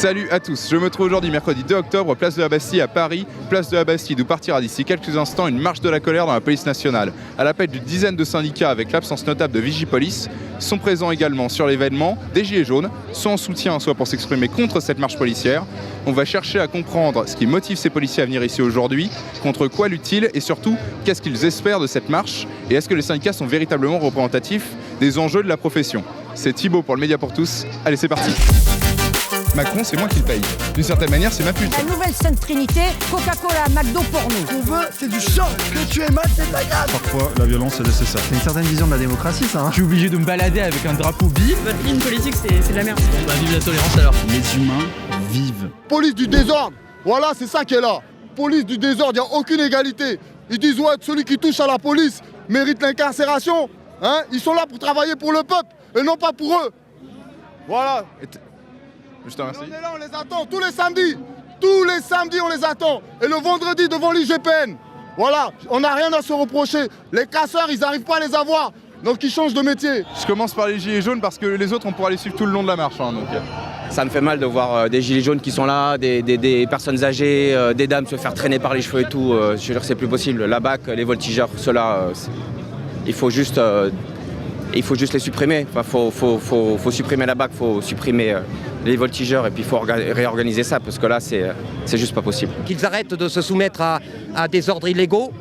Salut à tous, je me trouve aujourd'hui mercredi 2 octobre, place de la Bastille à Paris, place de la Bastille d'où partira d'ici quelques instants une marche de la colère dans la police nationale. À l'appel d'une dizaine de syndicats avec l'absence notable de Vigipolice, sont présents également sur l'événement des Gilets jaunes, soit en soutien, soit pour s'exprimer contre cette marche policière. On va chercher à comprendre ce qui motive ces policiers à venir ici aujourd'hui, contre quoi luttent-ils et surtout qu'est-ce qu'ils espèrent de cette marche et est-ce que les syndicats sont véritablement représentatifs des enjeux de la profession. C'est Thibaut pour le Média pour tous, allez c'est parti. Macron, c'est moi qui le paye. D'une certaine manière, c'est ma pute. La nouvelle Sainte Trinité, Coca-Cola, McDo pour nous. Ce qu'on veut, c'est du champ. Que tu aimes, c'est ta grave. Parfois, la violence est nécessaire. C'est une certaine vision de la démocratie, ça. Je suis obligé de me balader avec un drapeau bi. Votre ligne politique, c'est de la merde. Bah, vive la tolérance alors. Les humains vivent. Police du désordre. Voilà, c'est ça qui est là. Police du désordre, il n'y a aucune égalité. Ils disent, ouais, celui qui touche à la police mérite l'incarcération. Hein? Ils sont là pour travailler pour le peuple et non pas pour eux. Voilà. Je te remercie. On est là, on les attend tous les samedis. Tous les samedis, on les attend. Et le vendredi, devant l'IGPN. Voilà, on n'a rien à se reprocher. Les casseurs, ils n'arrivent pas à les avoir. Donc ils changent de métier. Je commence par les Gilets jaunes parce que les autres, on pourra les suivre tout le long de la marche. Ça me fait mal de voir des gilets jaunes qui sont là, des personnes âgées, des dames se faire traîner par les cheveux et tout. Je veux dire, c'est plus possible. La BAC, les voltigeurs, ceux-là, il faut juste les supprimer. Enfin, faut supprimer la BAC, faut supprimer les voltigeurs et puis il faut réorganiser ça parce que là, c'est juste pas possible. Qu'ils arrêtent de se soumettre à des ordres illégaux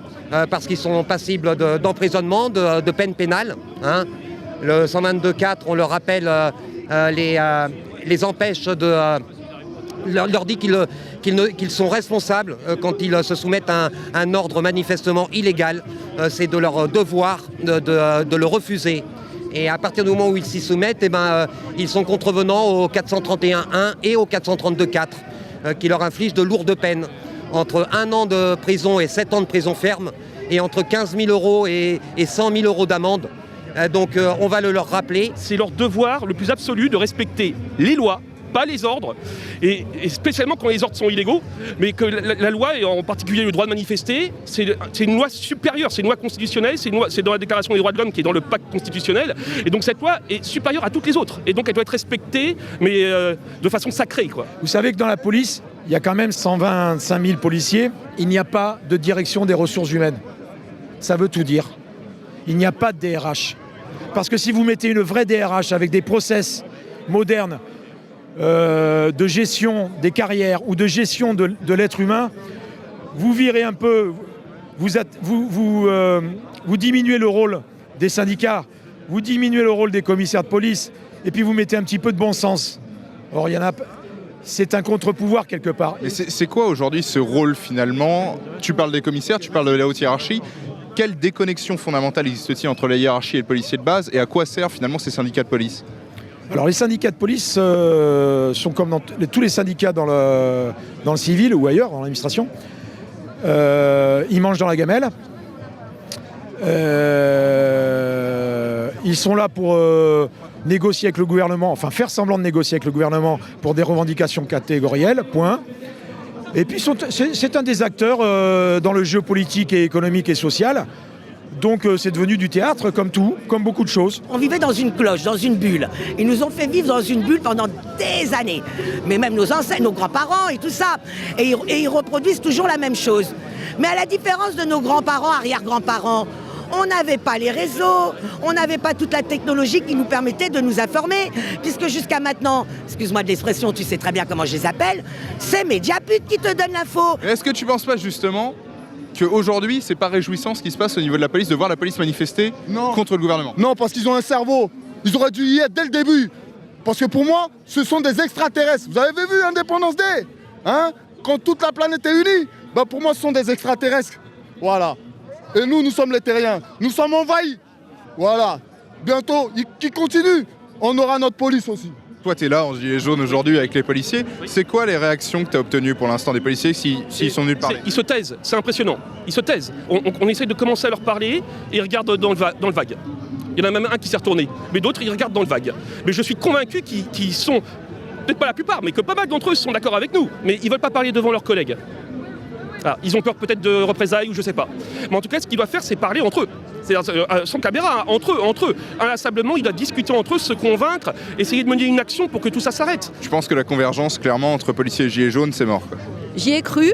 parce qu'ils sont passibles d'emprisonnement, de peine pénale. Hein. Le 122.4, on leur rappelle, les empêche leur dit qu'ils sont responsables quand ils se soumettent à un ordre manifestement illégal. C'est de leur devoir de le refuser. Et à partir du moment où ils s'y soumettent, ils sont contrevenants au 431.1 et au 432.4 qui leur infligent de lourdes peines, entre 1 an de prison et 7 ans de prison ferme, et entre 15 000 € et 100 000 € d'amende. Donc on va le leur rappeler. C'est leur devoir le plus absolu de respecter les lois, pas les ordres, et spécialement quand les ordres sont illégaux, mais que la loi, et en particulier le droit de manifester, c'est une loi supérieure, c'est une loi constitutionnelle, c'est dans la Déclaration des droits de l'homme qui est dans le pacte constitutionnel, et donc cette loi est supérieure à toutes les autres, et donc elle doit être respectée, mais de façon sacrée, quoi. Vous savez que dans la police, il y a quand même 125 000 policiers, il n'y a pas de direction des ressources humaines. Ça veut tout dire. Il n'y a pas de DRH. Parce que si vous mettez une vraie DRH avec des process modernes, de gestion des carrières ou de gestion de l'être humain, vous virez un peu, vous diminuez le rôle des syndicats, vous diminuez le rôle des commissaires de police, et puis vous mettez un petit peu de bon sens. Or, c'est un contre-pouvoir quelque part. Mais c'est quoi aujourd'hui ce rôle finalement? Tu parles des commissaires, tu parles de la haute hiérarchie. Quelle déconnexion fondamentale existe-t-il entre la hiérarchie et le policier de base, et à quoi servent finalement ces syndicats de police? Alors les syndicats de police sont comme dans tous les syndicats dans le civil ou ailleurs, dans l'administration. Ils mangent dans la gamelle. Ils sont là pour négocier avec le gouvernement, enfin faire semblant de négocier avec le gouvernement pour des revendications catégorielles, point. Et puis c'est un des acteurs dans le jeu politique et économique et social. Donc c'est devenu du théâtre comme tout, comme beaucoup de choses. On vivait dans une cloche, dans une bulle. Ils nous ont fait vivre dans une bulle pendant des années. Mais même nos ancêtres, nos grands-parents et tout ça. Et ils reproduisent toujours la même chose. Mais à la différence de nos grands-parents, arrière-grands-parents, on n'avait pas les réseaux, on n'avait pas toute la technologie qui nous permettait de nous informer. Puisque jusqu'à maintenant, excuse-moi de l'expression, tu sais très bien comment je les appelle, c'est Mediapute qui te donne l'info. Est-ce que tu penses pas justement qu'aujourd'hui, c'est pas réjouissant ce qui se passe au niveau de la police, de voir la police manifester contre le gouvernement? Non, parce qu'ils ont un cerveau. Ils auraient dû y être dès le début. Parce que pour moi, ce sont des extraterrestres. Vous avez vu Indépendance Day, hein? Quand toute la planète est unie, bah pour moi, ce sont des extraterrestres. Voilà. Et nous sommes les terriens. Nous sommes envahis. Voilà. Bientôt, qui continue, on aura notre police aussi. Toi, tu es là en gilet jaune aujourd'hui avec les policiers. C'est quoi les réactions que tu as obtenues pour l'instant des policiers s'ils sont venus te parler? Ils se taisent, c'est impressionnant. Ils se taisent. On essaie de commencer à leur parler et ils regardent dans le vague. Il y en a même un qui s'est retourné, mais d'autres, ils regardent dans le vague. Mais je suis convaincu qu'ils sont, peut-être pas la plupart, mais que pas mal d'entre eux sont d'accord avec nous, mais ils ne veulent pas parler devant leurs collègues. Alors, ils ont peur peut-être de représailles ou je sais pas. Mais en tout cas, ce qu'ils doivent faire, c'est parler entre eux. C'est-à-dire, sans caméra, entre eux. Inlassablement, ils doivent discuter entre eux, se convaincre, essayer de mener une action pour que tout ça s'arrête. Je pense que la convergence, clairement, entre policiers et gilets jaunes, c'est mort, quoi. J'y ai cru,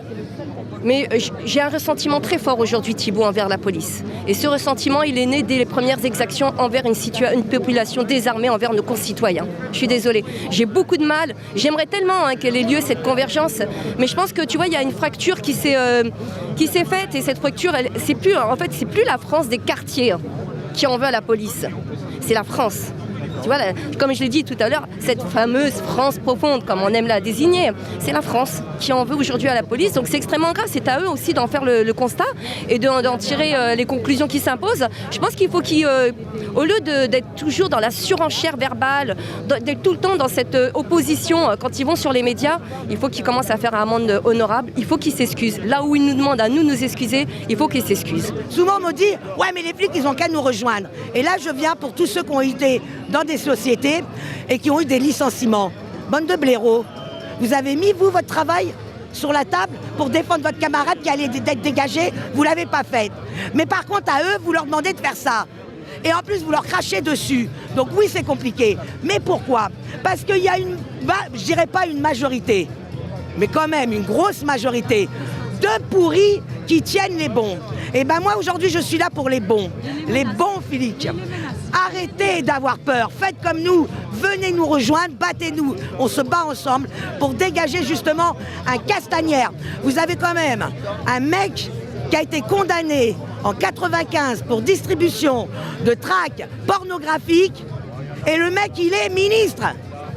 mais j'ai un ressentiment très fort aujourd'hui, Thibault, envers la police. Et ce ressentiment, il est né dès les premières exactions envers une population désarmée, envers nos concitoyens. Je suis désolée. J'ai beaucoup de mal. J'aimerais tellement qu'elle ait lieu, cette convergence. Mais je pense que, tu vois, il y a une fracture qui s'est faite. Et cette fracture, c'est plus la France des quartiers qui en veut à la police. C'est la France. Tu vois, comme je l'ai dit tout à l'heure, cette fameuse France profonde, comme on aime la désigner, c'est la France qui en veut aujourd'hui à la police. Donc c'est extrêmement grave. C'est à eux aussi d'en faire le constat et d'en tirer les conclusions qui s'imposent. Je pense qu'il faut au lieu d'être toujours dans la surenchère verbale, d'être tout le temps dans cette opposition quand ils vont sur les médias, il faut qu'ils commencent à faire un monde honorable. Il faut qu'ils s'excusent. Là où ils nous demandent à nous excuser, il faut qu'ils s'excusent. Souvent on me dit, ouais mais les flics ils ont qu'à nous rejoindre. Et là je viens pour tous ceux qui ont été dans des sociétés et qui ont eu des licenciements. Bande de blaireaux, vous avez mis vous votre travail sur la table pour défendre votre camarade qui allait être dégagé, vous ne l'avez pas fait. Mais par contre à eux, vous leur demandez de faire ça. Et en plus vous leur crachez dessus. Donc oui c'est compliqué. Mais pourquoi? Parce qu'il y a je dirais pas une majorité, mais quand même une grosse majorité de pourris qui tiennent les bons. Et ben moi aujourd'hui je suis là pour les bons flics. Arrêtez d'avoir peur, faites comme nous, venez nous rejoindre, battez-nous. On se bat ensemble pour dégager justement un Castagnère. Vous avez quand même un mec qui a été condamné en 95 pour distribution de tracts pornographiques et le mec il est ministre.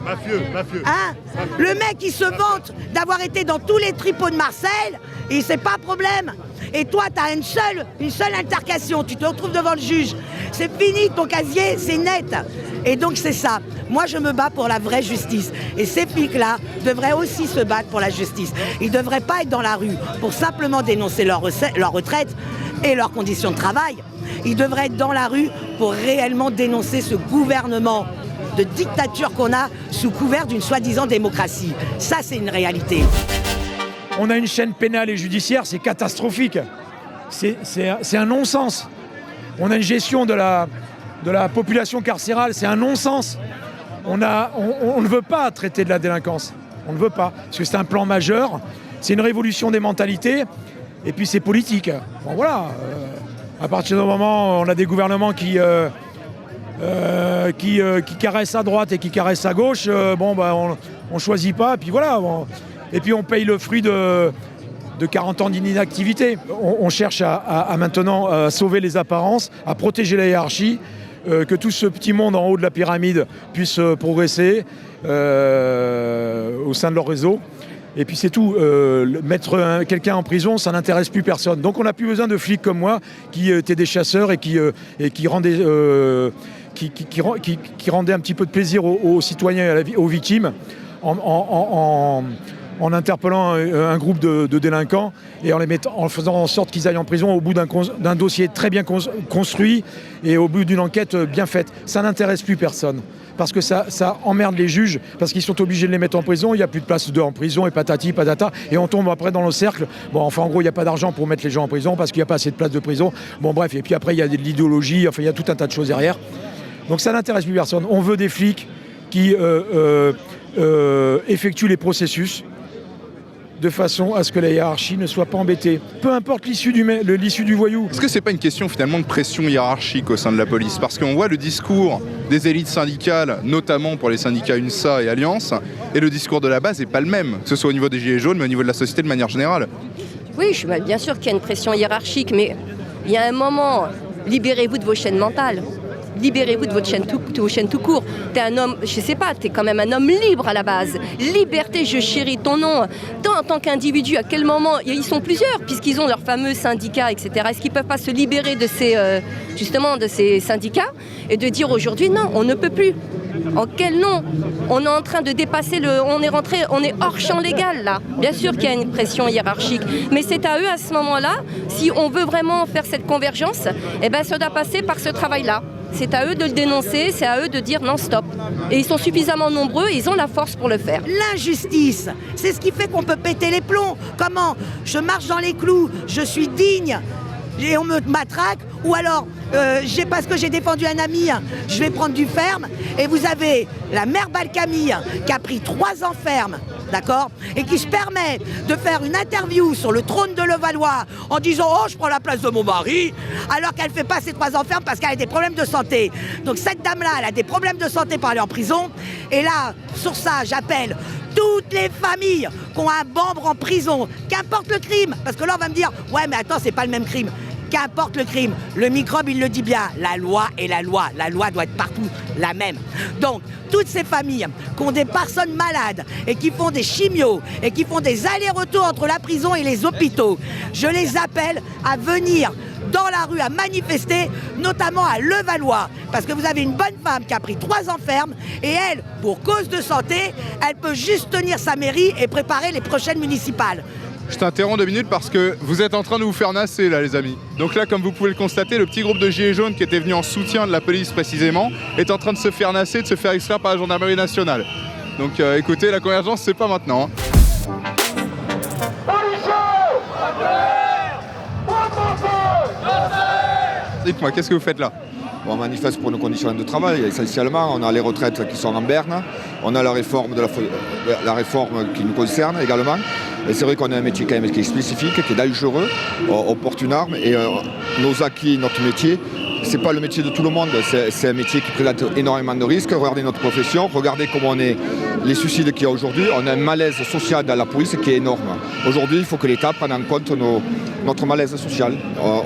Mafieux. Hein? Le mec il se vante d'avoir été dans tous les tripots de Marseille et c'est pas problème. Et toi, tu as une seule altercation, tu te retrouves devant le juge. C'est fini, ton casier, c'est net. Et donc c'est ça. Moi, je me bats pour la vraie justice. Et ces flics-là devraient aussi se battre pour la justice. Ils ne devraient pas être dans la rue pour simplement dénoncer leur retraite et leurs conditions de travail. Ils devraient être dans la rue pour réellement dénoncer ce gouvernement de dictature qu'on a sous couvert d'une soi-disant démocratie. Ça, c'est une réalité. On a une chaîne pénale et judiciaire, c'est catastrophique. C'est un non-sens. On a une gestion de la population carcérale, c'est un non-sens. On ne veut pas traiter de la délinquance. On ne veut pas. Parce que c'est un plan majeur, c'est une révolution des mentalités, et puis c'est politique. Bon voilà. À partir du moment où on a des gouvernements qui caressent à droite et qui caressent à gauche, on choisit pas, et puis voilà. Et puis on paye le fruit de 40 ans d'inactivité. On cherche à maintenant sauver les apparences, à protéger la hiérarchie, que tout ce petit monde en haut de la pyramide puisse progresser au sein de leur réseau. Et puis c'est tout. Mettre quelqu'un en prison, ça n'intéresse plus personne. Donc on n'a plus besoin de flics comme moi qui étaient des chasseurs et qui rendaient un petit peu de plaisir aux citoyens et aux victimes en interpellant un groupe de délinquants et en faisant en sorte qu'ils aillent en prison au bout d'un dossier très bien construit et au bout d'une enquête bien faite. Ça n'intéresse plus personne. Parce que ça emmerde les juges, parce qu'ils sont obligés de les mettre en prison, il n'y a plus de place en prison, et patati, patata, et on tombe après dans le cercle. Bon, enfin, en gros, il n'y a pas d'argent pour mettre les gens en prison, parce qu'il n'y a pas assez de place de prison. Bon, bref, et puis après, il y a de l'idéologie, enfin, il y a tout un tas de choses derrière. Donc ça n'intéresse plus personne. On veut des flics qui effectuent les processus de façon à ce que la hiérarchie ne soit pas embêtée. Peu importe l'issue du voyou. Est-ce que c'est pas une question finalement de pression hiérarchique au sein de la police? Parce qu'on voit le discours des élites syndicales, notamment pour les syndicats UNSA et Alliance, et le discours de la base n'est pas le même, que ce soit au niveau des Gilets jaunes, mais au niveau de la société de manière générale. Oui, bien sûr qu'il y a une pression hiérarchique, mais il y a un moment, libérez-vous de vos chaînes mentales. Libérez-vous de vos chaînes tout court. T'es un homme, je sais pas, t'es quand même un homme libre à la base. Liberté, je chéris ton nom. Toi, en tant qu'individu, à quel moment, ils sont plusieurs, puisqu'ils ont leurs fameux syndicats, etc. Est-ce qu'ils peuvent pas se libérer de ces syndicats et de dire aujourd'hui, non, on ne peut plus. En quel nom? On est en train de dépasser on est hors champ légal là. Bien sûr qu'il y a une pression hiérarchique, mais c'est à eux à ce moment-là, si on veut vraiment faire cette convergence, ça doit passer par ce travail-là. C'est à eux de le dénoncer, c'est à eux de dire non, stop. Et ils sont suffisamment nombreux, ils ont la force pour le faire. L'injustice, c'est ce qui fait qu'on peut péter les plombs. Comment? Je marche dans les clous, je suis digne. et on me matraque, ou alors parce que j'ai défendu un ami, je vais prendre du ferme, et vous avez la mère Balkami qui a pris 3 ans ferme, d'accord, et qui se permet de faire une interview sur le trône de Levallois en disant « Oh, je prends la place de mon mari », alors qu'elle ne fait pas ses 3 ans ferme parce qu'elle a des problèmes de santé. Donc cette dame-là, elle a des problèmes de santé pour aller en prison, et là, sur ça, j'appelle toutes les familles qui ont un membre en prison, qu'importe le crime, parce que là on va me dire « Ouais mais attends, c'est pas le même crime ». Qu'importe le crime, le microbe il le dit bien, la loi est la loi doit être partout la même. Donc toutes ces familles qui ont des personnes malades et qui font des chimios et qui font des allers-retours entre la prison et les hôpitaux, je les appelle à venir dans la rue à manifester, notamment à Levallois, parce que vous avez une bonne femme qui a pris 3 ans ferme et elle, pour cause de santé, elle peut juste tenir sa mairie et préparer les prochaines municipales. Je t'interromps 2 minutes parce que vous êtes en train de vous faire nasser là les amis. Donc là comme vous pouvez le constater, le petit groupe de gilets jaunes qui était venu en soutien de la police précisément est en train de se faire nasser, de se faire extraire par la gendarmerie nationale. Donc écoutez, la convergence c'est pas maintenant. Dites-moi, qu'est-ce que vous faites là? On manifeste pour nos conditions de travail. Essentiellement, on a les retraites qui sont en berne, on a la réforme qui nous concerne également. Et c'est vrai qu'on a un métier quand même qui est spécifique, qui est dangereux. On porte une arme et nos acquis, notre métier, c'est pas le métier de tout le monde. C'est un métier qui présente énormément de risques. Regardez notre profession, regardez comment on est, les suicides qu'il y a aujourd'hui. On a un malaise social dans la police qui est énorme. Aujourd'hui, il faut que l'État prenne en compte notre malaise social.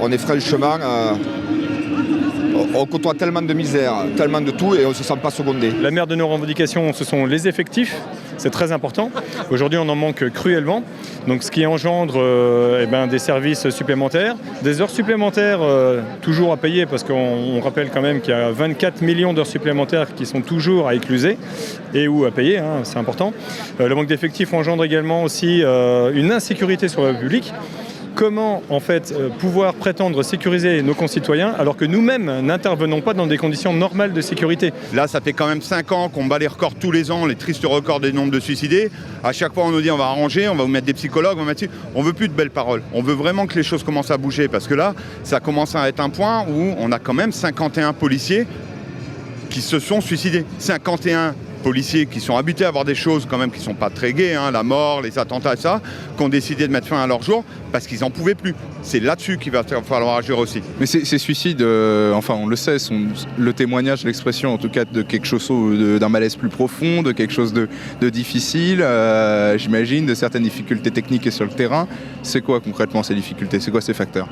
On est franchement... on côtoie tellement de misère, tellement de tout et on ne se sent pas secondé. La mère de nos revendications, ce sont les effectifs. C'est très important. Aujourd'hui, on en manque cruellement. Donc, ce qui engendre des services supplémentaires, des heures supplémentaires toujours à payer parce qu'on rappelle quand même qu'il y a 24 millions d'heures supplémentaires qui sont toujours à écluser et ou à payer, c'est important. Le manque d'effectifs engendre également aussi une insécurité sur le public. Comment en fait pouvoir prétendre sécuriser nos concitoyens alors que nous-mêmes n'intervenons pas dans des conditions normales de sécurité? Là, ça fait quand même 5 ans qu'on bat les records tous les ans, les tristes records des nombres de suicidés. À chaque fois, on nous dit on va arranger, on va vous mettre des psychologues, on va mettre... On veut plus de belles paroles. On veut vraiment que les choses commencent à bouger parce que là, ça commence à être un point où on a quand même 51 policiers qui se sont suicidés. 51 policiers qui sont habitués à voir des choses quand même qui ne sont pas très gaies, la mort, les attentats, ça, qui ont décidé de mettre fin à leur jour parce qu'ils n'en pouvaient plus. C'est là-dessus qu'il va falloir agir aussi. Mais ces suicides, enfin on le sait, sont le témoignage, l'expression en tout cas de quelque chose, d'un malaise plus profond, de quelque chose de difficile, j'imagine, de certaines difficultés techniques et sur le terrain. C'est quoi concrètement ces difficultés? C'est quoi ces facteurs?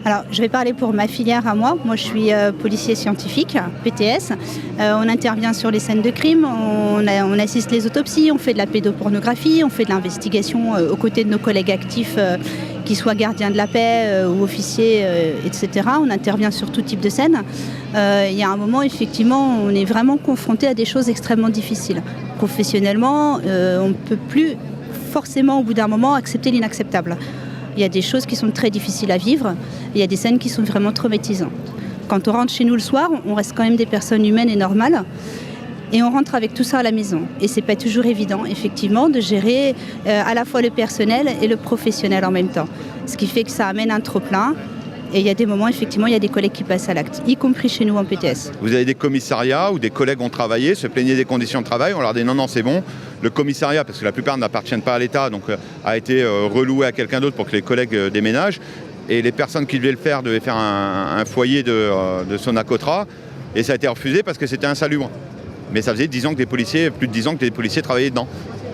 Alors, je vais parler pour ma filière à moi. Moi, je suis policier scientifique, PTS. On intervient sur les scènes de crime, on assiste les autopsies, on fait de la pédopornographie, on fait de l'investigation aux côtés de nos collègues actifs, qu'ils soient gardiens de la paix ou officiers, etc. On intervient sur tout type de scène. Il y a un moment, effectivement, on est vraiment confronté à des choses extrêmement difficiles. Professionnellement, on ne peut plus forcément, au bout d'un moment, accepter l'inacceptable. Il y a des choses qui sont très difficiles à vivre, il y a des scènes qui sont vraiment traumatisantes. Quand on rentre chez nous le soir, on reste quand même des personnes humaines et normales, et on rentre avec tout ça à la maison. Et c'est pas toujours évident, effectivement, de gérer à la fois le personnel et le professionnel en même temps. Ce qui fait que ça amène un trop-plein. Et il y a des moments, effectivement, il y a des collègues qui passent à l'acte, y compris chez nous en PTS. Vous avez des commissariats où des collègues ont travaillé, se plaignaient des conditions de travail, on leur dit non, c'est bon. Le commissariat, parce que la plupart n'appartiennent pas à l'État, donc a été reloué à quelqu'un d'autre pour que les collègues déménagent. Et les personnes qui devaient le faire devaient faire un foyer de Sonacotra. Et ça a été refusé parce que c'était insalubre. Mais ça faisait plus de 10 ans que les policiers travaillaient dedans.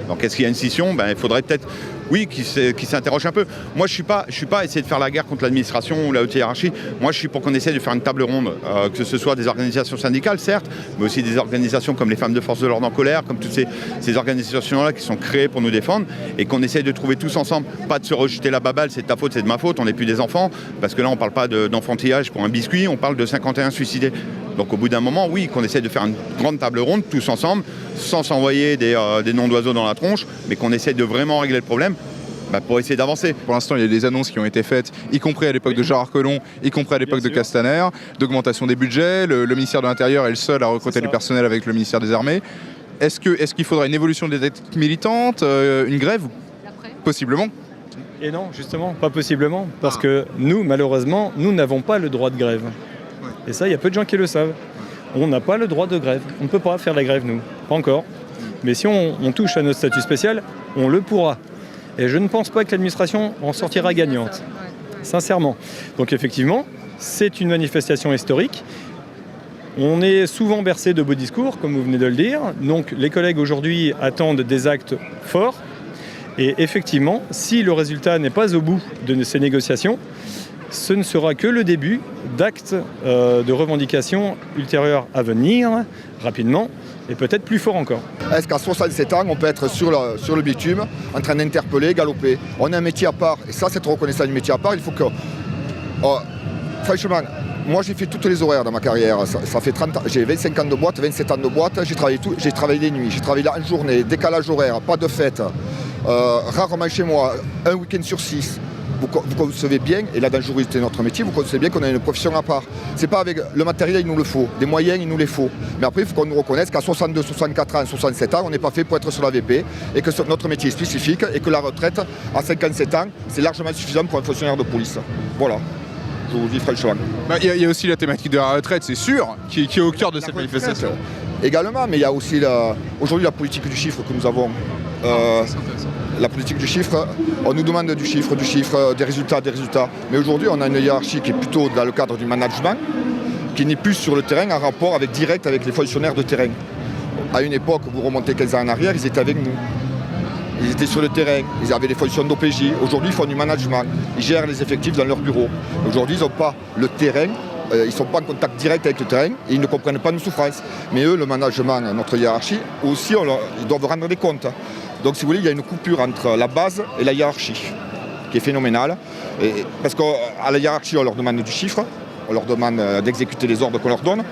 Donc est-ce qu'il y a une scission? Il faudrait peut-être, oui, qu'ils s'interrogent un peu. Moi, je suis pas à essayer de faire la guerre contre l'administration ou la haute hiérarchie. Moi, je suis pour qu'on essaie de faire une table ronde, que ce soit des organisations syndicales, certes, mais aussi des organisations comme les femmes de force de l'ordre en colère, comme toutes ces organisations-là qui sont créées pour nous défendre, et qu'on essaye de trouver tous ensemble, pas de se rejeter la baballe, c'est de ta faute, c'est de ma faute, on n'est plus des enfants, parce que là, on parle pas d'enfantillage pour un biscuit, on parle de 51 suicidés. Donc au bout d'un moment, oui, qu'on essaie de faire une grande table ronde, tous ensemble, sans s'envoyer des noms d'oiseaux dans la tronche, mais qu'on essaie de vraiment régler le problème pour essayer d'avancer. Pour l'instant, il y a des annonces qui ont été faites, y compris à l'époque de Gérard Collomb, y compris à l'époque de Castaner, d'augmentation des budgets. Le ministère de l'Intérieur est le seul à recruter du personnel avec le ministère des Armées. Est-ce qu'il faudrait une évolution des tactiques militantes, une grève? Possiblement. Et non, justement, pas possiblement, parce que nous, malheureusement, nous n'avons pas le droit de grève. Et ça, il y a peu de gens qui le savent. On n'a pas le droit de grève. On ne peut pas faire la grève, nous. Pas encore. Mais si on touche à notre statut spécial, on le pourra. Et je ne pense pas que l'administration en sortira gagnante. Sincèrement. Donc effectivement, c'est une manifestation historique. On est souvent bercé de beaux discours, comme vous venez de le dire. Donc les collègues aujourd'hui attendent des actes forts. Et effectivement, si le résultat n'est pas au bout de ces négociations, ce ne sera que le début d'actes de revendications ultérieures à venir, rapidement, et peut-être plus fort encore. Est-ce qu'à 67 ans, on peut être sur le bitume, en train d'interpeller, galoper? On a un métier à part, et ça, cette reconnaissance du métier à part, il faut que... franchement, moi j'ai fait toutes les horaires dans ma carrière, ça fait 30 ans, j'ai 25 ans de boîte, 27 ans de boîte, j'ai travaillé les nuits, j'ai travaillé en journée, décalage horaire, pas de fête, rarement chez moi, un week-end sur 6. Vous concevez bien, et la dangerosité de notre métier, vous concevez bien qu'on a une profession à part. C'est pas avec le matériel, il nous le faut, des moyens, il nous les faut. Mais après, il faut qu'on nous reconnaisse qu'à 62, 64 ans, 67 ans, on n'est pas fait pour être sur la VP, et que notre métier est spécifique, et que la retraite, à 57 ans, c'est largement suffisant pour un fonctionnaire de police. Voilà. Je vous le dis franchement. Il y a aussi la thématique de la retraite, c'est sûr, qui est au cœur de cette manifestation. Également, mais il y a aussi aujourd'hui la politique du chiffre que nous avons. La politique du chiffre, on nous demande du chiffre, des résultats. Mais aujourd'hui, on a une hiérarchie qui est plutôt dans le cadre du management, qui n'est plus sur le terrain en rapport direct avec les fonctionnaires de terrain. À une époque, vous remontez 15 ans en arrière, ils étaient avec nous. Ils étaient sur le terrain, ils avaient des fonctions d'OPJ. Aujourd'hui, ils font du management, ils gèrent les effectifs dans leur bureau. Aujourd'hui, ils n'ont pas le terrain, ils ne sont pas en contact direct avec le terrain et ils ne comprennent pas nos souffrances. Mais eux, le management, notre hiérarchie, aussi, ils doivent rendre des comptes. Donc si vous voulez, il y a une coupure entre la base et la hiérarchie qui est phénoménale. Parce qu'à la hiérarchie, on leur demande du chiffre, on leur demande d'exécuter les ordres qu'on leur donne,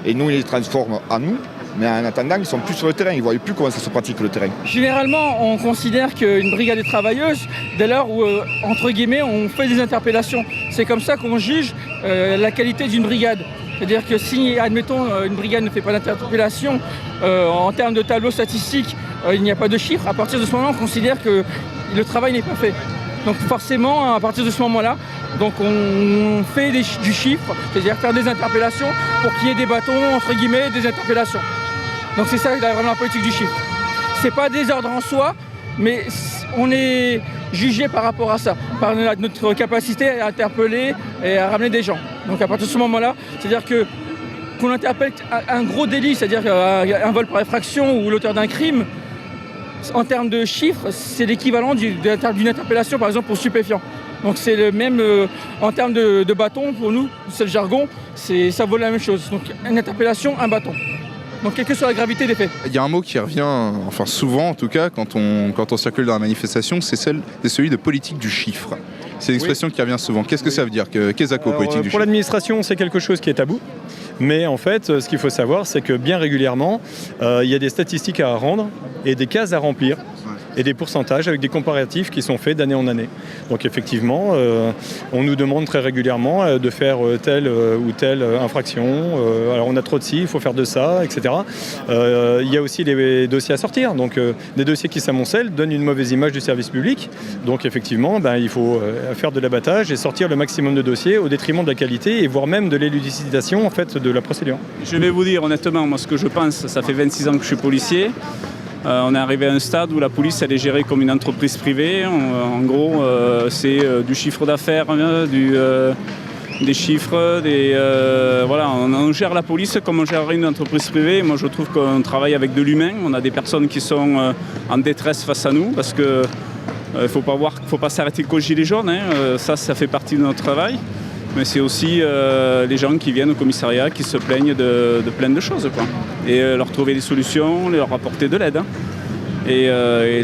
et nous, ils les transforment en nous. Mais en attendant, ils ne sont plus sur le terrain, ils ne voient plus comment ça se pratique le terrain. Généralement, on considère qu'une brigade est travailleuse dès lors où, entre guillemets, on fait des interpellations. C'est comme ça qu'on juge la qualité d'une brigade. C'est-à-dire que si, admettons, une brigade ne fait pas d'interpellation, en termes de tableau statistique, il n'y a pas de chiffre, à partir de ce moment, on considère que le travail n'est pas fait. Donc forcément, à partir de ce moment-là, donc on fait du chiffre, c'est-à-dire faire des interpellations pour qu'il y ait des bâtons, entre guillemets, des interpellations. Donc c'est ça vraiment la politique du chiffre. C'est pas des ordres en soi, mais on est jugé par rapport à ça, par notre capacité à interpeller et à ramener des gens. Donc à partir de ce moment-là, c'est-à-dire qu'on interpelle un gros délit, c'est-à-dire un vol par effraction ou l'auteur d'un crime, en termes de chiffres, c'est l'équivalent d'une interpellation, par exemple, pour stupéfiants. Donc c'est le même, en termes de bâton, pour nous, c'est le jargon, ça vaut la même chose. Donc une interpellation, un bâton. Donc quelle que soit la gravité des faits. Il y a un mot qui revient, enfin souvent en tout cas, quand on circule dans la manifestation, c'est celui de politique du chiffre. C'est l'expression qui revient souvent. Qu'est-ce que ça veut dire? Qu'est-ce que politique du chiffre? Pour l'administration, c'est quelque chose qui est tabou. Mais en fait, ce qu'il faut savoir, c'est que bien régulièrement, il y a des statistiques à rendre et des cases à remplir. Et des pourcentages avec des comparatifs qui sont faits d'année en année. Donc effectivement, on nous demande très régulièrement de faire telle ou telle infraction. Alors on a trop de ci, il faut faire de ça, etc. Il y a aussi les dossiers à sortir. Donc des dossiers qui s'amoncellent donnent une mauvaise image du service public. Donc effectivement, il faut faire de l'abattage et sortir le maximum de dossiers au détriment de la qualité et voire même de l'élucidation en fait, de la procédure. Je vais vous dire honnêtement, moi ce que je pense, ça fait 26 ans que je suis policier. On est arrivé à un stade où la police elle est gérée comme une entreprise privée. En gros, c'est du chiffre d'affaires, des chiffres, voilà, on gère la police comme on gérerait une entreprise privée. Moi, je trouve qu'on travaille avec de l'humain. On a des personnes qui sont en détresse face à nous parce que faut pas s'arrêter qu'aux gilets jaunes. Ça fait partie de notre travail. Mais c'est aussi les gens qui viennent au commissariat, qui se plaignent de plein de choses, quoi. Et leur trouver des solutions, leur apporter de l'aide. Et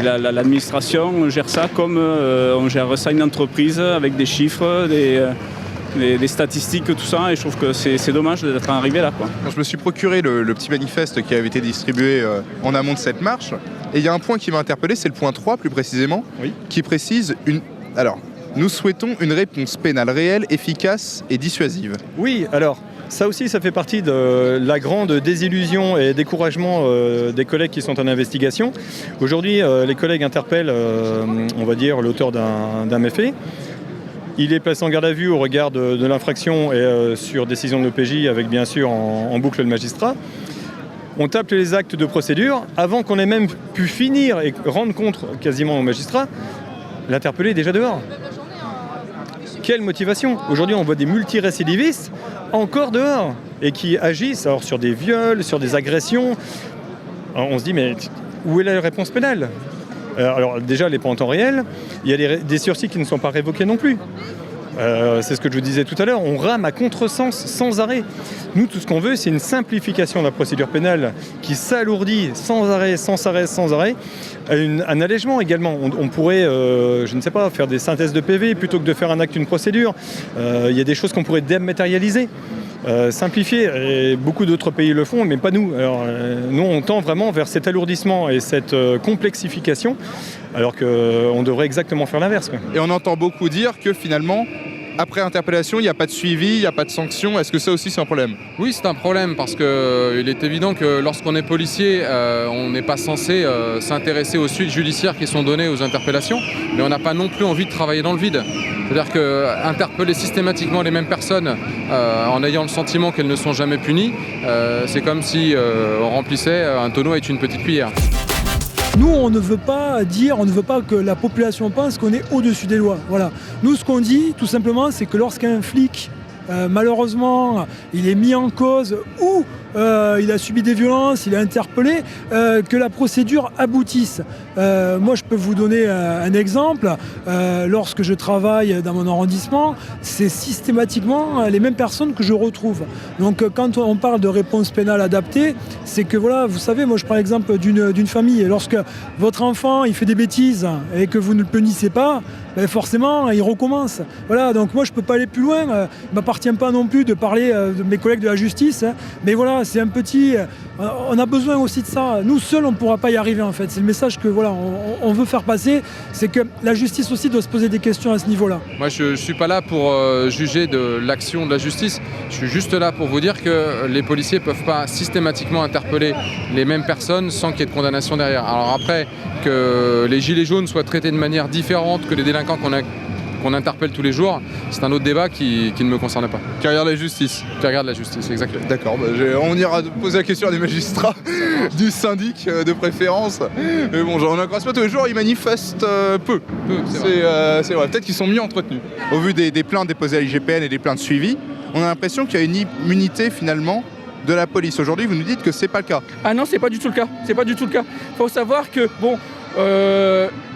l'administration gère ça comme on gère ça une entreprise avec des chiffres, des statistiques, tout ça. Et je trouve que c'est dommage d'être arrivé là, quoi. Je me suis procuré le petit manifeste qui avait été distribué en amont de cette marche. Et il y a un point qui m'a interpellé, c'est le point 3 plus précisément, qui précise nous souhaitons une réponse pénale réelle, efficace et dissuasive. Oui, alors, Ça aussi, ça fait partie de la grande désillusion et découragement des collègues qui sont en investigation. Aujourd'hui, les collègues interpellent, on va dire, l'auteur d'un méfait. Il est placé en garde à vue au regard de l'infraction et sur décision de l'OPJ avec bien sûr en boucle le magistrat. On tape les actes de procédure avant qu'on ait même pu finir et rendre compte quasiment au magistrat. L'interpellé est déjà dehors. Quelle motivation! Aujourd'hui, on voit des multirécidivistes encore dehors et qui agissent alors, sur des viols, sur des agressions. Alors, on se dit, mais où est la réponse pénale? Alors déjà, elle n'est pas en temps réel. Il y a des sursis qui ne sont pas révoqués non plus. C'est ce que je vous disais tout à l'heure. On rame à contresens sans arrêt. Nous, tout ce qu'on veut, c'est une simplification de la procédure pénale qui s'alourdit sans arrêt. Un allègement également. On pourrait, je ne sais pas, faire des synthèses de PV plutôt que de faire un acte, une procédure. Il y a des choses qu'on pourrait dématérialiser. Simplifier, et beaucoup d'autres pays le font, mais pas nous. Alors, nous, on tend vraiment vers cet alourdissement et cette complexification, alors qu'on devrait exactement faire l'inverse. Et on entend beaucoup dire que finalement, après interpellation, il n'y a pas de suivi, il n'y a pas de sanction. Est-ce que ça aussi c'est un problème? Oui, c'est un problème parce qu'il est évident que lorsqu'on est policier, on n'est pas censé s'intéresser aux suites judiciaires qui sont données aux interpellations, mais on n'a pas non plus envie de travailler dans le vide. C'est-à-dire qu'interpeller systématiquement les mêmes personnes en ayant le sentiment qu'elles ne sont jamais punies, c'est comme si on remplissait un tonneau avec une petite cuillère. Nous, on ne veut pas que la population pense qu'on est au-dessus des lois. Voilà. Nous, ce qu'on dit, tout simplement, c'est que lorsqu'un flic, malheureusement, il est mis en cause ou il a subi des violences, il est interpellé, que la procédure aboutisse. Moi, je peux vous donner un exemple. Lorsque je travaille dans mon arrondissement, c'est systématiquement les mêmes personnes que je retrouve. Donc, quand on parle de réponse pénale adaptée, c'est que, voilà, vous savez, moi, je prends l'exemple d'une famille. Et lorsque votre enfant, il fait des bêtises et que vous ne le punissez pas, ben forcément, il recommence. Voilà, donc moi, je ne peux pas aller plus loin. Il ne m'appartient pas non plus de parler de mes collègues de la justice. Mais voilà, c'est un petit... On a besoin aussi de ça. Nous, seuls, on ne pourra pas y arriver, en fait. C'est le message que voilà, on veut faire passer. C'est que la justice aussi doit se poser des questions à ce niveau-là. Moi, je ne suis pas là pour juger de l'action de la justice. Je suis juste là pour vous dire que les policiers ne peuvent pas systématiquement interpeller les mêmes personnes sans qu'il y ait de condamnation derrière. Alors après, que les gilets jaunes soient traités de manière différente que les délinquants qu'on interpelle tous les jours, c'est un autre débat qui ne me concerne pas. Qui regarde la justice. Qui regarde la justice, exactement. D'accord, on ira poser la question à des magistrats du syndic de préférence. Mais bon, on n'en croise pas tous les jours, ils manifestent peu. C'est vrai. Peut-être qu'ils sont mieux entretenus. Au vu des plaintes déposées à l'IGPN et des plaintes suivies, on a l'impression qu'il y a une immunité finalement de la police. Aujourd'hui, vous nous dites que c'est pas le cas. Ah non, c'est pas du tout le cas. C'est pas du tout le cas. Il faut savoir que, bon,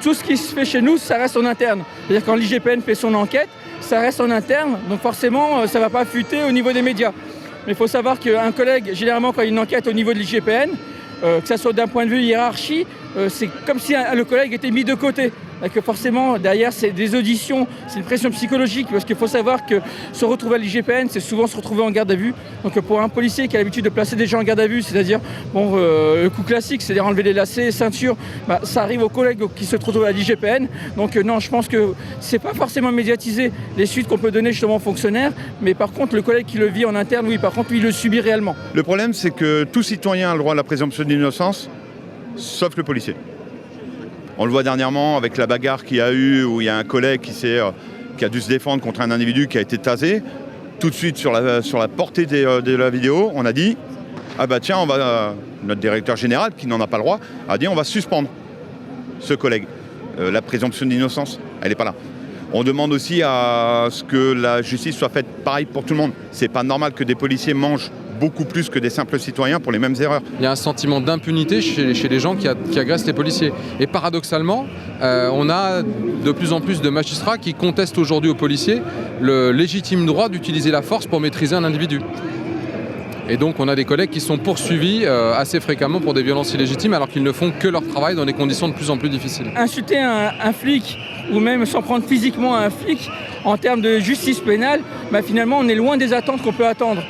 tout ce qui se fait chez nous, ça reste en interne. C'est-à-dire quand l'IGPN fait son enquête, ça reste en interne, donc forcément, ça ne va pas fuiter au niveau des médias. Mais il faut savoir qu'un collègue, généralement, quand il y a une enquête au niveau de l'IGPN, que ce soit d'un point de vue hiérarchie, c'est comme si le collègue était mis de côté. Que forcément, derrière, c'est des auditions, c'est une pression psychologique, parce qu'il faut savoir que se retrouver à l'IGPN, c'est souvent se retrouver en garde à vue. Donc pour un policier qui a l'habitude de placer des gens en garde à vue, c'est-à-dire le coup classique, c'est-à-dire enlever les lacets, ceintures, ça arrive aux collègues qui se retrouvent à l'IGPN. Donc non, je pense que c'est pas forcément médiatisé les suites qu'on peut donner justement aux fonctionnaires, mais par contre, le collègue qui le vit en interne, oui, par contre, lui, il le subit réellement. Le problème, c'est que tout citoyen a le droit à la présomption d'innocence, sauf le policier. On le voit dernièrement avec la bagarre qu'il y a eu, où il y a un collègue qui a dû se défendre contre un individu qui a été tasé. Tout de suite, sur la portée de la vidéo, on a dit « Ah bah tiens, notre directeur général, qui n'en a pas le droit, a dit on va suspendre ce collègue. La présomption d'innocence, elle n'est pas là. On demande aussi à ce que la justice soit faite pareil pour tout le monde. C'est pas normal que des policiers mangent beaucoup plus que des simples citoyens pour les mêmes erreurs. Il y a un sentiment d'impunité chez les gens qui agressent les policiers. Et paradoxalement, on a de plus en plus de magistrats qui contestent aujourd'hui aux policiers le légitime droit d'utiliser la force pour maîtriser un individu. Et donc on a des collègues qui sont poursuivis assez fréquemment pour des violences illégitimes alors qu'ils ne font que leur travail dans des conditions de plus en plus difficiles. Insulter un flic ou même s'en prendre physiquement à un flic en termes de justice pénale, finalement on est loin des attentes qu'on peut attendre.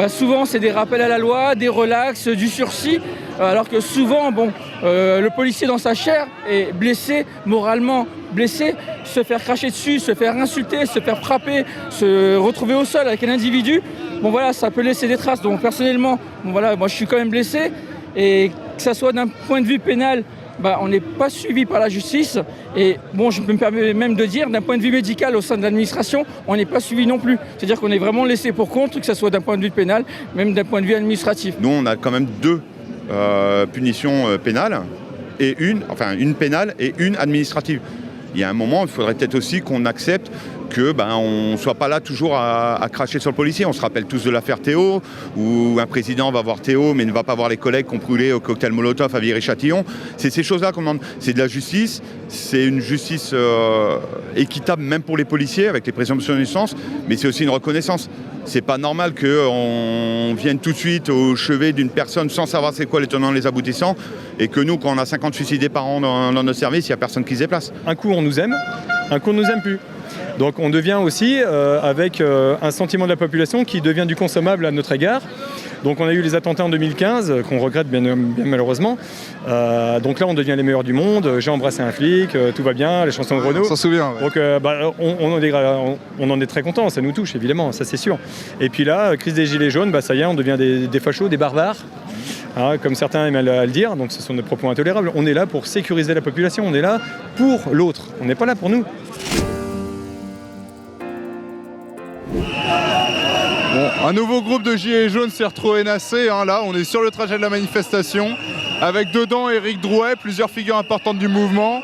Souvent c'est des rappels à la loi, des relax, du sursis, alors que souvent le policier dans sa chair est blessé, moralement blessé, se faire cracher dessus, se faire insulter, se faire frapper, se retrouver au sol avec un individu, bon voilà, ça peut laisser des traces. Donc personnellement, bon voilà, moi je suis quand même blessé. Et que ça soit d'un point de vue pénal, on n'est pas suivi par la justice. Et bon, je me permets même de dire, d'un point de vue médical au sein de l'administration, on n'est pas suivi non plus. C'est-à-dire qu'on est vraiment laissé pour compte, que ça soit d'un point de vue pénal, même d'un point de vue administratif. Nous, on a quand même 2 punitions pénales, et une pénale et une administrative. Il y a un moment, il faudrait peut-être aussi qu'on accepte que on ne soit pas là toujours à cracher sur le policier. On se rappelle tous de l'affaire Théo, où un président va voir Théo, mais ne va pas voir les collègues qui ont brûlé au cocktail Molotov à Viry-Châtillon. C'est ces choses-là qu'on demande. C'est de la justice, c'est une justice équitable même pour les policiers, avec les présomptions d'innocence, mais c'est aussi une reconnaissance. C'est pas normal qu'on vienne tout de suite au chevet d'une personne sans savoir c'est quoi les tenants, les aboutissants, et que nous, quand on a 50 suicidés par an dans notre service, il n'y a personne qui se déplace. Un coup, on nous aime, un coup, on ne nous aime plus. Donc on devient aussi avec un sentiment de la population qui devient du consommable à notre égard. Donc on a eu les attentats en 2015, qu'on regrette bien malheureusement. Donc là on devient les meilleurs du monde, j'ai embrassé un flic, tout va bien, les chansons de Renaud. On s'en souvient. Ouais. Donc on en est très content, ça nous touche évidemment, ça c'est sûr. Et puis là, crise des gilets jaunes, ça y est, on devient des fachos, des barbares. Comme certains aiment à le dire, donc ce sont des propos intolérables. On est là pour sécuriser la population, on est là pour l'autre, on n'est pas là pour nous. Bon, un nouveau groupe de gilets jaunes s'est retrouvé nassé. Là, on est sur le trajet de la manifestation, avec dedans Éric Drouet, plusieurs figures importantes du mouvement.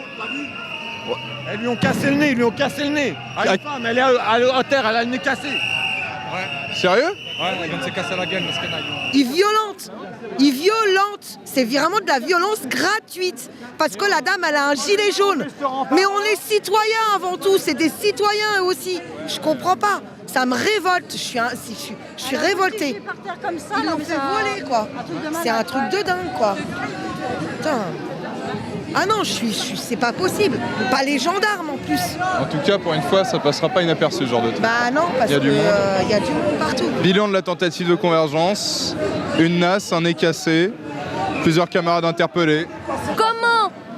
Ils lui ont cassé le nez, Une femme, elle est à terre, elle a le nez cassé. Ouais. Sérieux? Ouais, elle vient de se casser la gueule, parce qu'elle a... Il violente. C'est vraiment de la violence gratuite. Parce que la dame, elle a un gilet jaune. Mais on est citoyens avant tout. C'est des citoyens eux aussi. Je comprends pas. Ça me révolte. Je suis révoltée. Ils l'ont fait voler, quoi. C'est un truc de dingue, quoi. Putain. Ah non, c'est pas possible. Pas les gendarmes en plus. En tout cas, pour une fois, ça passera pas inaperçu ce genre de truc. Bah non, parce qu'il y a du monde partout. Bilan de la tentative de convergence, une nasse, un nez cassé, plusieurs camarades interpellés.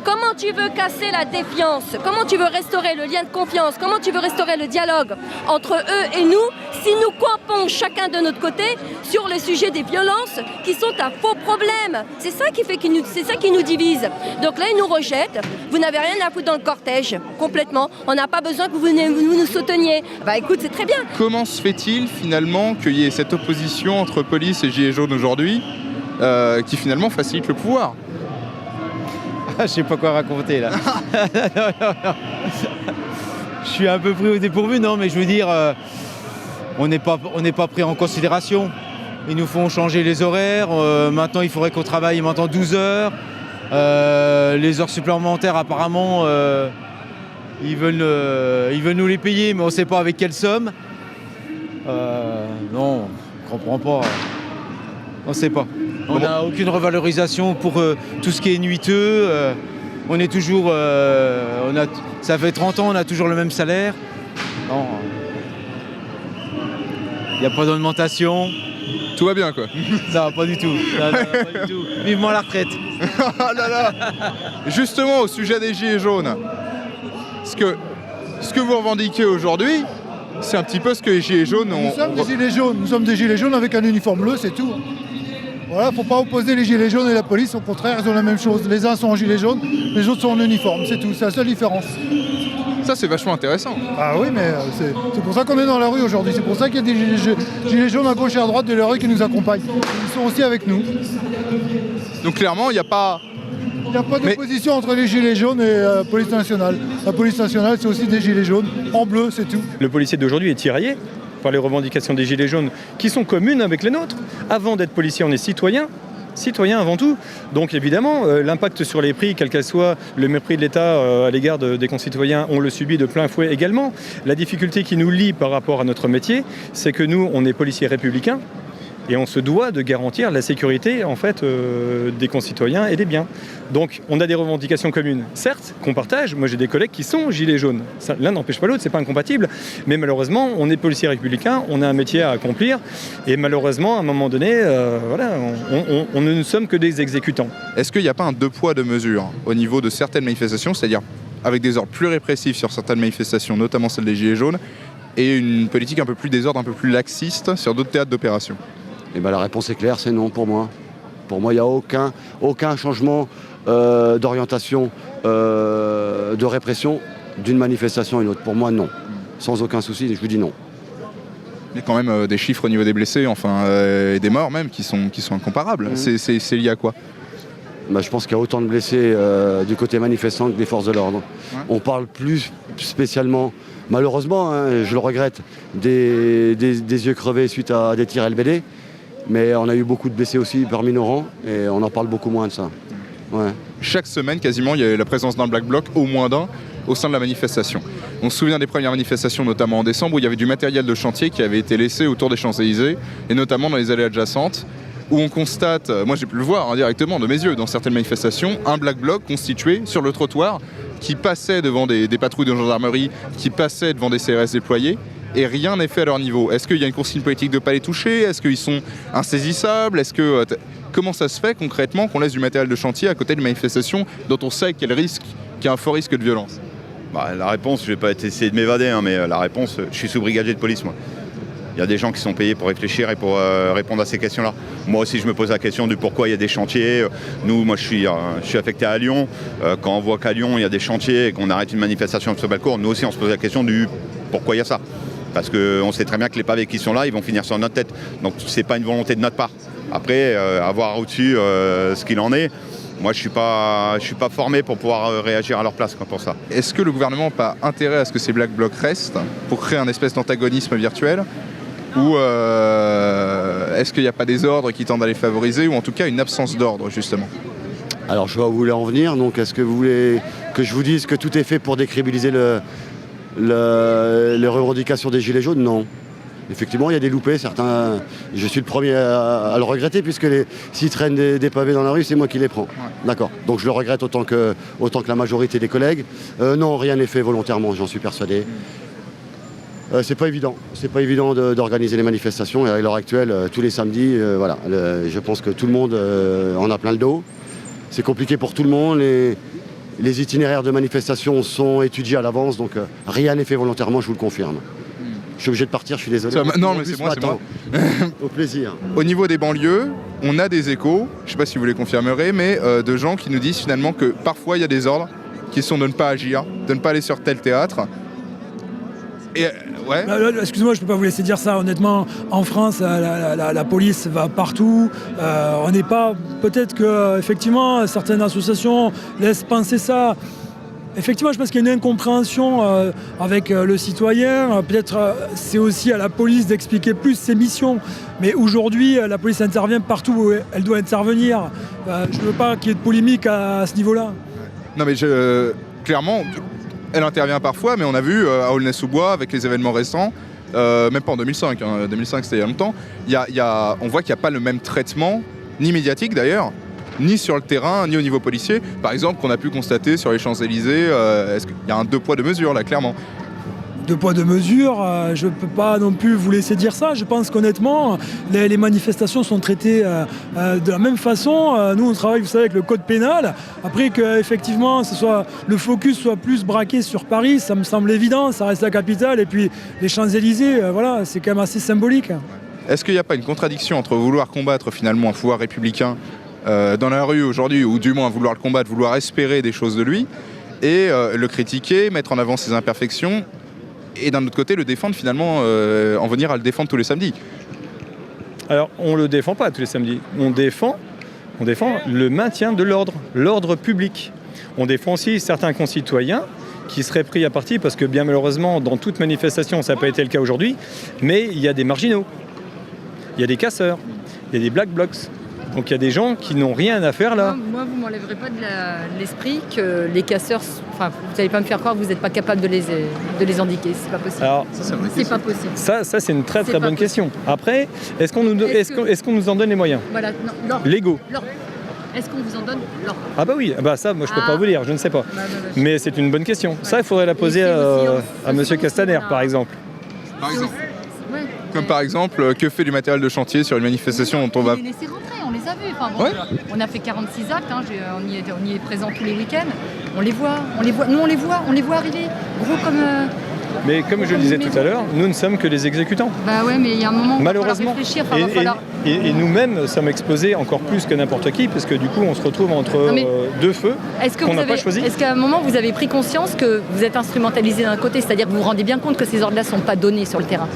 Comment tu veux casser la défiance? Comment tu veux restaurer le lien de confiance? Comment tu veux restaurer le dialogue entre eux et nous si nous campons chacun de notre côté sur le sujet des violences qui sont un faux problème? C'est ça qui nous divise. Donc là, ils nous rejettent. Vous n'avez rien à foutre dans le cortège, complètement. On n'a pas besoin que vous nous souteniez. Écoute, c'est très bien. Comment se fait-il finalement qu'il y ait cette opposition entre police et gilets jaunes aujourd'hui qui finalement facilite le pouvoir? Je sais pas quoi raconter là. Non. Je suis un peu pris au dépourvu, non, mais je veux dire, on n'est pas pris en considération. Ils nous font changer les horaires. Maintenant, il faudrait qu'on travaille maintenant 12 heures. Les heures supplémentaires, apparemment, ils veulent nous les payer, mais on ne sait pas avec quelle somme. Non, on ne comprend pas. On ne sait pas. On n'a aucune revalorisation pour tout ce qui est nuiteux. On est toujours... ça fait 30 ans, on a toujours le même salaire. Non. Il n'y a pas d'augmentation. Tout va bien, quoi. Non, pas du tout. Non, pas du tout. Vivement la retraite. Oh là là. Justement, au sujet des gilets jaunes, ce que vous revendiquez aujourd'hui, c'est un petit peu ce que les gilets jaunes ont... Nous sommes des gilets jaunes avec un uniforme bleu, c'est tout. Voilà, faut pas opposer les gilets jaunes et la police, au contraire, ils ont la même chose. Les uns sont en gilet jaune, les autres sont en uniforme, c'est tout, c'est la seule différence. Ça, c'est vachement intéressant. Ah oui, mais c'est pour ça qu'on est dans la rue aujourd'hui, c'est pour ça qu'il y a des gilets jaunes à gauche et à droite de la rue qui nous accompagnent. Ils sont aussi avec nous. Donc clairement, il n'y a pas... Il n'y a pas d'opposition entre les gilets jaunes et la police nationale. La police nationale, c'est aussi des gilets jaunes, en bleu, c'est tout. Le policier d'aujourd'hui est tiraillé par les revendications des gilets jaunes qui sont communes avec les nôtres. Avant d'être policier, on est citoyen avant tout. Donc évidemment, l'impact sur les prix, quel qu'elle soit, le mépris de l'État à l'égard des concitoyens, on le subit de plein fouet également. La difficulté qui nous lie par rapport à notre métier, c'est que nous, on est policiers républicains et on se doit de garantir la sécurité en fait, des concitoyens et des biens. Donc on a des revendications communes, certes, qu'on partage. Moi j'ai des collègues qui sont gilets jaunes. L'un n'empêche pas l'autre, c'est pas incompatible. Mais malheureusement, on est policiers républicains, on a un métier à accomplir. Et malheureusement, à un moment donné, on ne sommes que des exécutants. Est-ce qu'il n'y a pas un deux poids, deux mesures au niveau de certaines manifestations, c'est-à-dire avec des ordres plus répressifs sur certaines manifestations, notamment celle des gilets jaunes, et une politique un peu plus désordre, un peu plus laxiste sur d'autres théâtres d'opération? Eh ben, la réponse est claire, c'est non pour moi. Pour moi, il n'y a aucun changement d'orientation, de répression d'une manifestation à une autre. Pour moi, non. Sans aucun souci, je vous dis non. Il y a quand même des chiffres au niveau des blessés, enfin, et des morts même, qui sont incomparables. C'est lié à quoi? Bah, je pense qu'il y a autant de blessés du côté manifestant que des forces de l'ordre. Ouais. On parle plus spécialement, malheureusement, hein, je le regrette, des yeux crevés suite à des tirs LBD. Mais on a eu beaucoup de blessés aussi parmi nos rangs et on en parle beaucoup moins de ça. Ouais. Chaque semaine, quasiment, il y a la présence d'un Black Bloc, au moins d'un, au sein de la manifestation. On se souvient des premières manifestations, notamment en décembre, où il y avait du matériel de chantier qui avait été laissé autour des Champs-Élysées, et notamment dans les allées adjacentes, où on constate, moi j'ai pu le voir directement de mes yeux, dans certaines manifestations, un Black Bloc constitué sur le trottoir, qui passait devant des patrouilles de gendarmerie, qui passait devant des CRS déployés, et rien n'est fait à leur niveau. Est-ce qu'il y a une consigne politique de ne pas les toucher? Est-ce qu'ils sont insaisissables? Comment ça se fait concrètement qu'on laisse du matériel de chantier à côté d'une manifestation dont on sait qu'il y a un fort risque de violence? La réponse, je ne vais pas essayer de m'évader, hein, mais la réponse, je suis sous-brigadier de police, moi. Il y a des gens qui sont payés pour réfléchir et pour répondre à ces questions-là. Moi aussi, je me pose la question du pourquoi il y a des chantiers. Moi, je suis affecté à Lyon. Quand on voit qu'à Lyon, il y a des chantiers et qu'on arrête une manifestation sur Bellecour, nous aussi, on se pose la question du pourquoi il y a ça. Parce qu'on sait très bien que les pavés qui sont là, ils vont finir sur notre tête. Donc c'est pas une volonté de notre part. Après, avoir au-dessus ce qu'il en est, moi je suis pas formé pour pouvoir réagir à leur place pour ça. Est-ce que le gouvernement n'a pas intérêt à ce que ces Black Blocs restent pour créer un espèce d'antagonisme virtuel? Ou est-ce qu'il n'y a pas des ordres qui tendent à les favoriser, ou en tout cas une absence d'ordre justement? Alors je vois où vous voulez en venir, donc est-ce que vous voulez que je vous dise que tout est fait pour décrédibiliser les revendications des Gilets jaunes? Non. Effectivement, il y a des loupés, certains, je suis le premier à le regretter, puisque s'ils traînent des pavés dans la rue, c'est moi qui les prends. Ouais. D'accord. Donc je le regrette autant que la majorité des collègues. Non, rien n'est fait volontairement, j'en suis persuadé. C'est pas évident d'organiser les manifestations, et à l'heure actuelle, tous les samedis, voilà, je pense que tout le monde en a plein le dos. C'est compliqué pour tout le monde. Les itinéraires de manifestation sont étudiés à l'avance, donc rien n'est fait volontairement, je vous le confirme. Je suis obligé de partir, je suis désolé. Non, mais c'est moi. Au plaisir. Au niveau des banlieues, on a des échos, je ne sais pas si vous les confirmerez, mais de gens qui nous disent finalement que parfois il y a des ordres qui sont de ne pas agir, de ne pas aller sur tel théâtre. Et ouais. Excusez-moi, je ne peux pas vous laisser dire ça. Honnêtement, en France, la police va partout. On n'est pas. Peut-être que effectivement, certaines associations laissent penser ça. Effectivement, je pense qu'il y a une incompréhension avec le citoyen. Peut-être c'est aussi à la police d'expliquer plus ses missions. Mais aujourd'hui, la police intervient partout où elle doit intervenir. Je ne veux pas qu'il y ait de polémique à ce niveau-là. Non, mais clairement, elle intervient parfois, mais on a vu à Aulnay-sous-Bois, avec les événements récents, même pas en 2005, 2005 c'était il y a longtemps, on voit qu'il n'y a pas le même traitement, ni médiatique d'ailleurs, ni sur le terrain, ni au niveau policier. Par exemple, qu'on a pu constater sur les Champs-Élysées, est-ce qu'il y a un deux poids deux mesures là, clairement? Deux poids deux mesures, je ne peux pas non plus vous laisser dire ça. Je pense qu'honnêtement, les manifestations sont traitées de la même façon. Nous, on travaille, vous savez, avec le code pénal. Après qu'effectivement, le focus soit plus braqué sur Paris, ça me semble évident. Ça reste la capitale. Et puis, les Champs-Élysées, voilà, c'est quand même assez symbolique. Est-ce qu'il n'y a pas une contradiction entre vouloir combattre finalement un pouvoir républicain dans la rue aujourd'hui, ou du moins vouloir le combattre, vouloir espérer des choses de lui, et le critiquer, mettre en avant ses imperfections, et d'un autre côté le défendre finalement, en venir à le défendre tous les samedis? Alors on ne le défend pas tous les samedis, on défend le maintien de l'ordre public. On défend aussi certains concitoyens qui seraient pris à partie, parce que bien malheureusement dans toute manifestation ça n'a pas été le cas aujourd'hui, mais il y a des marginaux, il y a des casseurs, il y a des black blocs. Donc il y a des gens qui n'ont rien à faire là. Moi vous ne m'enlèverez pas de l'esprit que les casseurs, vous n'allez pas me faire croire que vous n'êtes pas capable de les indiquer, c'est pas possible. Alors, c'est pas possible. Ça c'est une très bonne question. Après, est-ce qu'on nous en donne les moyens? Voilà, non, légaux. Est-ce qu'on vous en donne l'ordre? Ah bah oui, ça moi je peux pas vous dire, je ne sais pas. Mais c'est une bonne question. Ça il faudrait la poser à Monsieur Castaner par exemple. Par exemple. Comme par exemple, que fait du matériel de chantier sur une manifestation dont on va... On les laissait rentrer, on les a vus. Enfin, bon, on a fait 46 actes, on y est présent tous les week-ends. On les voit arriver, gros Mais comme je le disais tout à l'heure, nous ne sommes que des exécutants. Bah ouais, mais il y a un moment où malheureusement. il va falloir réfléchir. Enfin, Et nous-mêmes sommes exposés encore plus que n'importe qui, parce que du coup on se retrouve entre deux feux qu'on n'a pas choisi. Est-ce qu'à un moment vous avez pris conscience que vous êtes instrumentalisé d'un côté, c'est-à-dire que vous vous rendez bien compte que ces ordres-là ne sont pas donnés sur le terrain?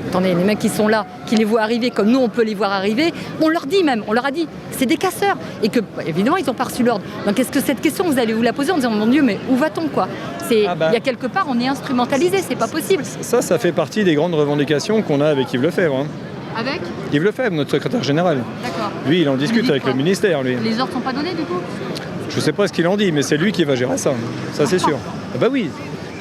Attendez, les mecs qui sont là, qui les voient arriver comme nous on peut les voir arriver, on leur a dit, c'est des casseurs. Et que, évidemment, ils n'ont pas reçu l'ordre. Donc est-ce que cette question, vous allez vous la poser en disant, mon Dieu, mais où va-t-on quoi? Il y a quelque part, on est instrumentalisé, c'est pas possible. Ça fait partie des grandes revendications qu'on a avec Yves Lefebvre. Hein. Avec Yves Lefebvre, notre secrétaire général. D'accord. Lui, il en discute avec le ministère, lui. Les ordres sont pas donnés, du coup? Je sais pas ce qu'il en dit, mais c'est lui qui va gérer ça. Ça, c'est sûr. Ah bah oui.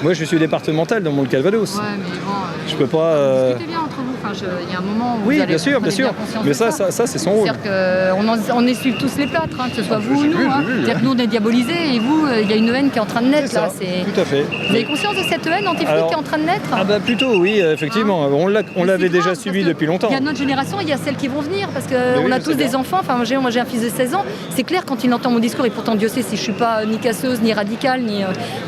Moi, je suis départemental dans mon Calvados. Ouais, mais bon... je peux pas... Discutez bien entre vous. Enfin, il y a un moment où oui, vous allez bien sûr. Mais ça, c'est son rôle. C'est-à-dire qu'on essuie tous les plâtres, hein, que ce soit vous ou nous. C'est-à-dire que nous, on est diabolisés et vous, il y a une haine qui est en train de naître. Là. Tout à fait. Vous avez conscience de cette haine anti-flic qui est en train de naître? Ah bah plutôt, oui, effectivement. On l'avait déjà subi depuis longtemps. Il y a notre génération, il y a celles qui vont venir, parce qu'on a tous des enfants. Enfin, moi, j'ai un fils de 16 ans. C'est clair, quand il entend mon discours, et pourtant Dieu sait si je suis pas ni casseuse, ni radicale,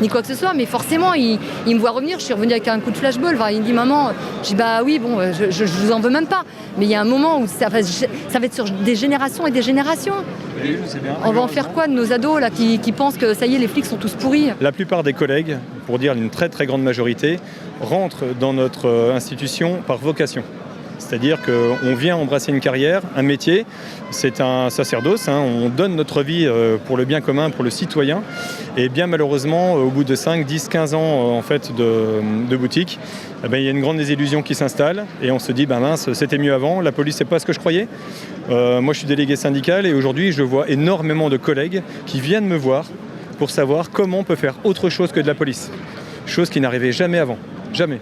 ni quoi que ce soit, mais forcément, il me voit revenir. Je suis revenue avec un coup de flashball. Enfin, il me dit, maman, je dis, bah oui, bon, je vous en veux même pas. Mais il y a un moment où ça va être sur des générations et des générations. Oui, je sais bien. On va en faire quoi de nos ados là, qui pensent que ça y est, les flics sont tous pourris? La plupart des collègues, pour dire une très très grande majorité, rentrent dans notre institution par vocation. C'est-à-dire qu'on vient embrasser une carrière, un métier, c'est un sacerdoce, hein, on donne notre vie pour le bien commun, pour le citoyen. Et bien malheureusement, au bout de 5, 10, 15 ans en fait, de boutique, il y a une grande désillusion qui s'installe et on se dit, mince, c'était mieux avant, la police c'est pas ce que je croyais. Moi je suis délégué syndical et aujourd'hui je vois énormément de collègues qui viennent me voir pour savoir comment on peut faire autre chose que de la police. Chose qui n'arrivait jamais avant, jamais.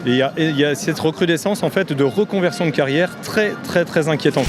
Et il y a cette recrudescence en fait de reconversion de carrière très très très inquiétante.